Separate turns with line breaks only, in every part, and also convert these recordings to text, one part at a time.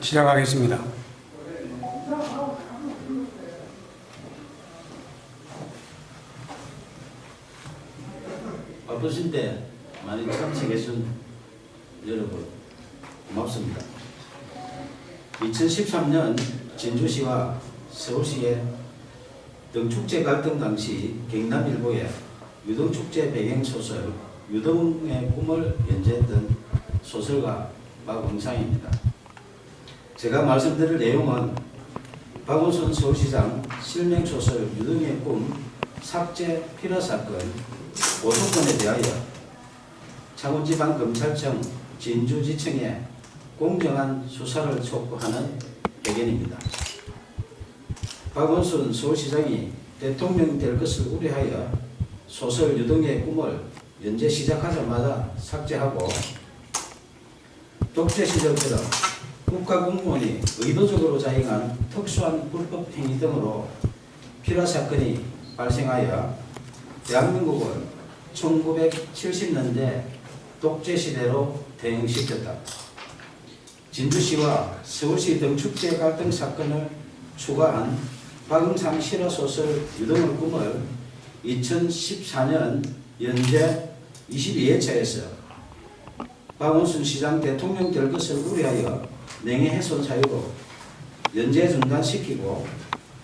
시작하겠습니다.
바쁘신데 많이 참석해준 여러분 고맙습니다. 2013년 진주시와 서울시의 등축제 갈등 당시 경남일보에 유등축제 배경소설 유등의 꿈을 연재했던 소설가 박응상입니다. 제가 말씀드릴 내용은 박원순 서울시장 실명소설 유등의 꿈 삭제 필화 사건 고소건에 대하여 창원지방검찰청 진주지청에 공정한 수사를 촉구하는 의견입니다. 박원순 서울시장이 대통령이 될 것을 우려하여 소설 유등의 꿈을 연재 시작하자마자 삭제하고 독재 시절처럼 국가공무원이 의도적으로 자행한 특수한 불법 행위 등으로 필화 사건이 발생하여 대한민국을 1970년대 독재 시대로 대응시켰다. 진주시와 서울시 등축제 갈등 사건을 추가한 박응상 실화소설 유등의 꿈을 2014년 연재 22회차에서 박원순 시장 대통령 될 것을 우려하여 명예훼손 사유로 연재 중단시키고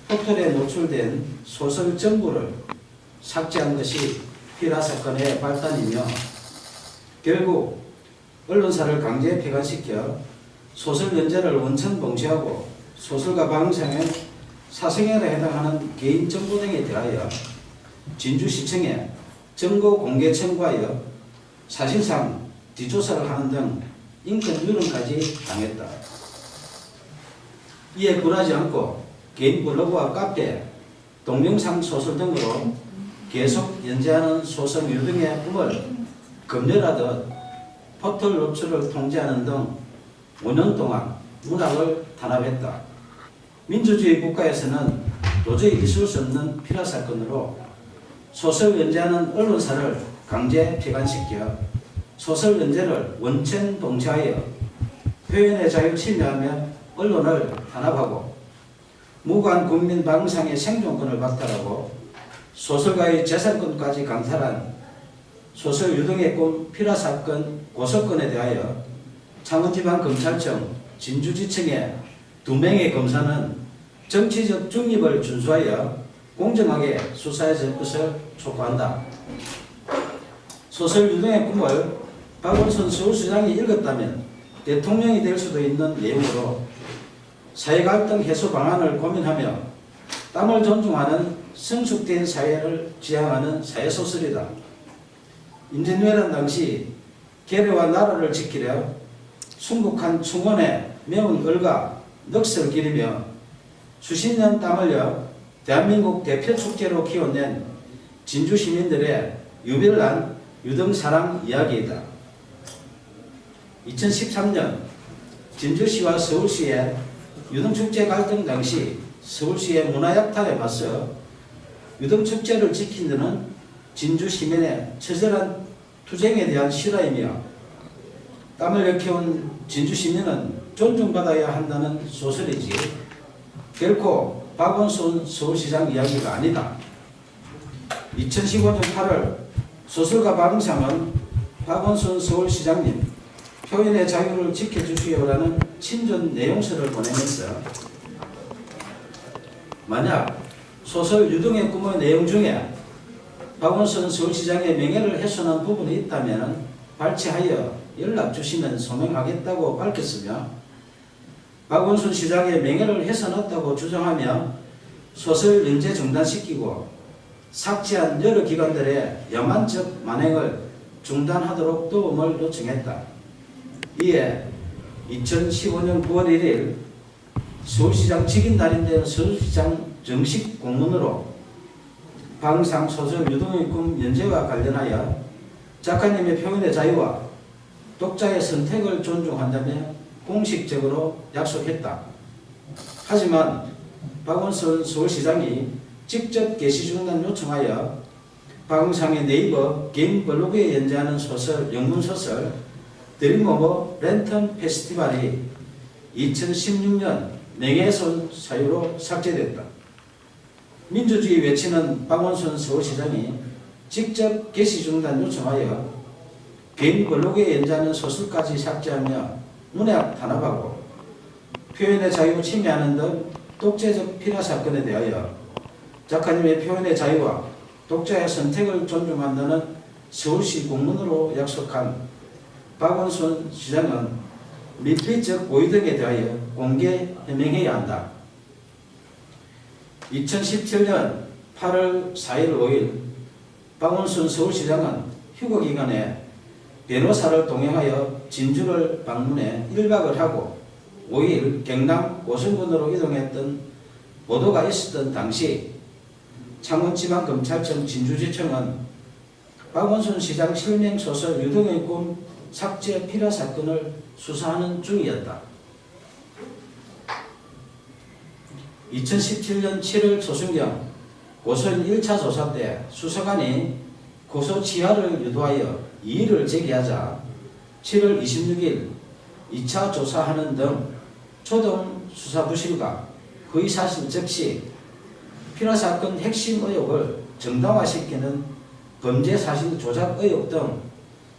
포털에 노출된 소설 전부를 삭제한 것이 필화 사건의 발단이며 결국 언론사를 강제 폐간시켜 소설 연재를 원천 봉쇄하고 소설가 박응상의 사생활에 해당하는 개인 정보 등에 대하여 진주시청에 정보 공개 청구하여 사실상 뒷조사를 하는 등 인권 유린까지 당했다. 이에 굴하지 않고 개인 블로그와 카페, 동영상 소설 등으로 계속 연재하는 소설 유등의 꿈을 검열하듯 포털 노출을 통제하는 등 5년 동안 문학을 탄압했다. 민주주의 국가에서는 도저히 있을 수 없는 필화 사건으로 소설 연재하는 언론사를 강제 폐간시켜 소설 연재를 원천 봉쇄하여 표현의 자유를 침해하며 언론을 탄압하고 무고한 국민 박응상의 생존권을 박탈하고 소설가의 재산권까지 강탈한 소설 유등의 꿈 필화 사건 고소건에 대하여 창원지방검찰청 진주지청의 2명의 검사는 정치적 중립을 준수하여 공정하게 수사해 줄 것을 촉구한다. 소설 유등의 꿈을 박원순 서울시장이 읽었다면 대통령이 될 수도 있는 내용으로 사회갈등 해소 방안을 고민하며 땀을 존중하는 성숙된 사회를 지향하는 사회소설이다. 임진왜란 당시 계례와 나라를 지키려 순국한 충원에 매운 얼과 넋을 기리며 수십 년 땀 흘려 대한민국 대표 축제로 키워낸 진주 시민들의 유별난 유등사랑 이야기이다. 2013년 진주시와 서울시의 유등축제 갈등 당시 서울시의 문화약탈에 맞서 유등축제를 지킨 데는 진주 시민의 처절한 투쟁에 대한 실화이며 땀을 일깨운 진주 시민은 존중받아야 한다는 소설이지 결코 박원순 서울시장 이야기가 아니다. 2015년 8월 소설가 박응상은 박원순 서울시장님 표현의 자유를 지켜주시오라는 친전 내용서를 보내면서 만약 소설 유등의 꿈의 내용 중에 박원순 서울시장의 명예를 훼손한 부분이 있다면 발췌하여 연락 주시면 소명하겠다고 밝혔으며 박원순 시장의 명예를 훼손했다고 주장하며 소설 연재 중단시키고 삭제한 여러 기관들의 야만적 만행을 중단하도록 도움을 요청했다. 이에 2015년 9월 1일 서울시장 직인 날인데 서울시장 정식 공문으로 박응상 소설 유등의 꿈 연재와 관련하여 작가님의 표현의 자유와 독자의 선택을 존중한다며 공식적으로 약속했다. 하지만 박원순 서울시장이 직접 게시 중단 요청하여 박응상의 네이버 개인 블로그에 연재하는 소설, 영문소설 드림오버 랜턴 페스티벌이 2016년 명예훼손 사유로 삭제됐다. 민주주의 외치는 박원순 서울시장이 직접 게시 중단 요청하여 개인 블로그에 연재하는 소설까지 삭제하며 문학 탄압하고 표현의 자유 침해하는 등 독재적 피라 사건에 대하여 작가님의 표현의 자유와 독자의 선택을 존중한다는 서울시 공문으로 약속한 박원순 시장은 밀폐적 고의 등에 대하여 공개 해명해야 한다. 2017년 8월 4일 5일 박원순 서울시장은 휴거기간에 변호사를 동행하여 진주를 방문해 1박을 하고 5일 경남 고성군으로 이동했던 보도가 있었던 당시 창원지방검찰청 진주지청은 박원순 시장 실명소설 유등의 꿈 삭제 피라 사건을 수사하는 중이었다. 2017년 7월 초순경 고소인 1차 조사 때 수사관이 고소 취하를 유도하여 이의를 제기하자 7월 26일 2차 조사하는 등 초동 수사 부실과 허위사실 적시, 피라사건 핵심 의혹을 정당화시키는 범죄사실 조작 의혹 등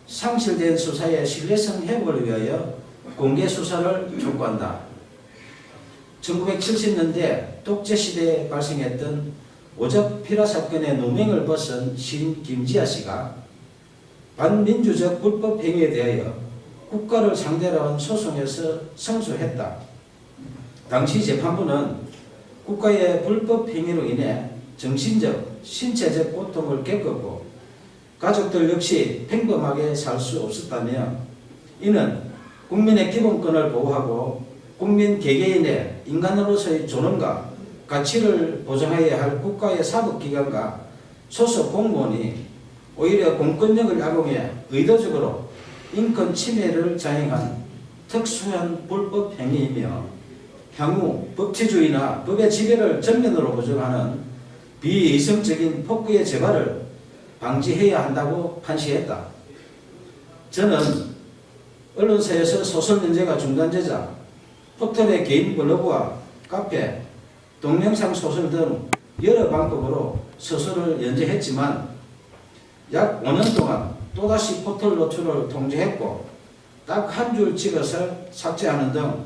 상실된 수사의 신뢰성 회복을 위하여 공개 수사를 촉구한다. 1970년대 독재시대에 발생했던 오적 피라사건의 누명을 벗은 시인 김지아 씨가 반민주적 불법 행위에 대하여 국가를 상대로 한 소송에서 승소했다. 당시 재판부는 국가의 불법 행위로 인해 정신적, 신체적 고통을 겪었고 가족들 역시 평범하게 살 수 없었다며 이는 국민의 기본권을 보호하고 국민 개개인의 인간으로서의 존엄과 가치를 보장해야 할 국가의 사법기관과 소속 공무원이 오히려 공권력을 악용해 의도적으로 인권 침해를 자행한 특수한 불법 행위이며 향후 법치주의나 법의 지배를 전면으로 부정하는 비이성적인 폭구의 재발을 방지해야 한다고 판시했다. 저는 언론사에서 소설 연재가 중단되자 포털의 개인 블로그와 카페, 동영상 소설 등 여러 방법으로 소설을 연재했지만 약 5년 동안 또다시 포털 노출을 통제했고 딱 한 줄 찍어서 삭제하는 등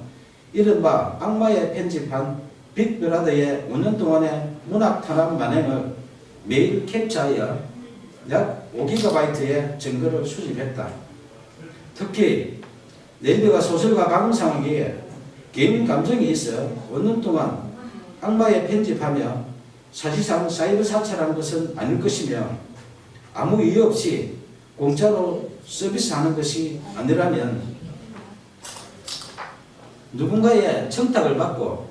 이른바 악마의 편집한 빅브라더의 5년 동안의 문학 탄압 만행을 매일 캡처하여 약 5GB의 증거를 수집했다. 특히 네이버가 소설가 방송하기에 개인 감정이 있어 5년 동안 악마의 편집하며 사실상 사이버 사찰한 것은 아닐 것이며 아무 이유 없이 공짜로 서비스하는 것이 아니라면 누군가의 청탁을 받고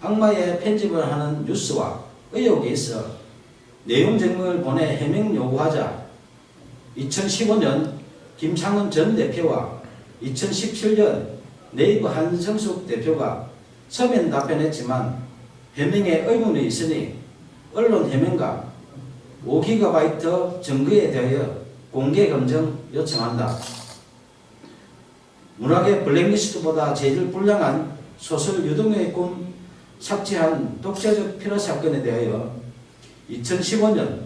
악마의 편집을 하는 뉴스와 의혹이 있어 내용 증명을 보내 해명 요구하자 2015년 김창원 전 대표와 2017년 네이버 한성숙 대표가 서면 답변했지만 해명에 의문이 있으니 언론 해명과 5GB 증거에 대하여 공개 검증 요청한다. 문학의 블랙리스트보다 제일 불량한 소설 유등의 꿈 삭제한 독재적 피라 사건에 대하여 2015년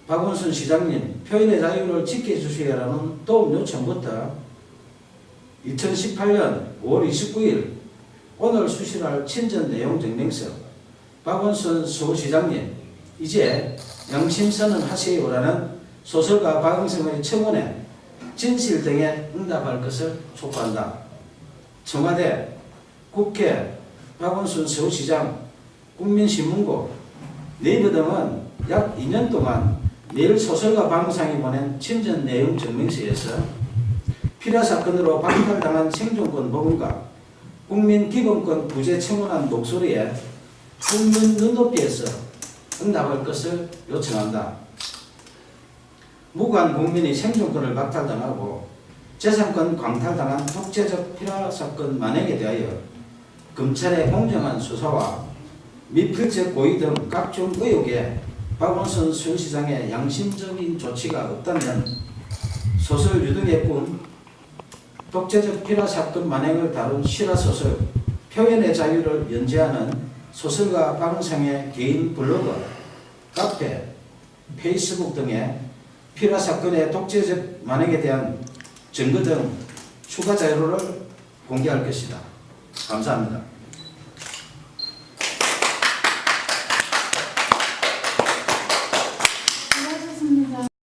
박원순 시장님 표현의 자유를 지켜주시라는 도움 요청부터 2018년 5월 29일 오늘 수실할 친전 내용 증명서 박원순 서울시장님 이제 양심선언 하세요라는 소설가 박응성의 청원에 진실 등에 응답할 것을 촉구한다. 청와대, 국회, 박원순 서울시장, 국민신문고, 네이버 등은 약 2년 동안 매일 소설가 박응성이 보낸 친전 내용 증명서에서 피라 사건으로 박탈당한 생존권 보험과 국민 기본권 부재 청원한 목소리에 국민 눈높이에서 응답할 것을 요청한다. 무관 국민이 생존권을 박탈당하고 재산권 광탈당한 독재적 피라 사건 만행에 대하여 검찰의 공정한 수사와 미필적 고의 등 각종 의혹에 박원순 서울시장의 양심적인 조치가 없다면 소설 유등의 꿈 독재적 피라 사건 만행을 다룬 실화소설 표현의 자유를 연재하는 소설가 방상의 개인 블로그, 카페, 페이스북 등에 피라 사건의 독재적 만행에 대한 증거 등 추가 자료를 공개할 것이다. 감사합니다.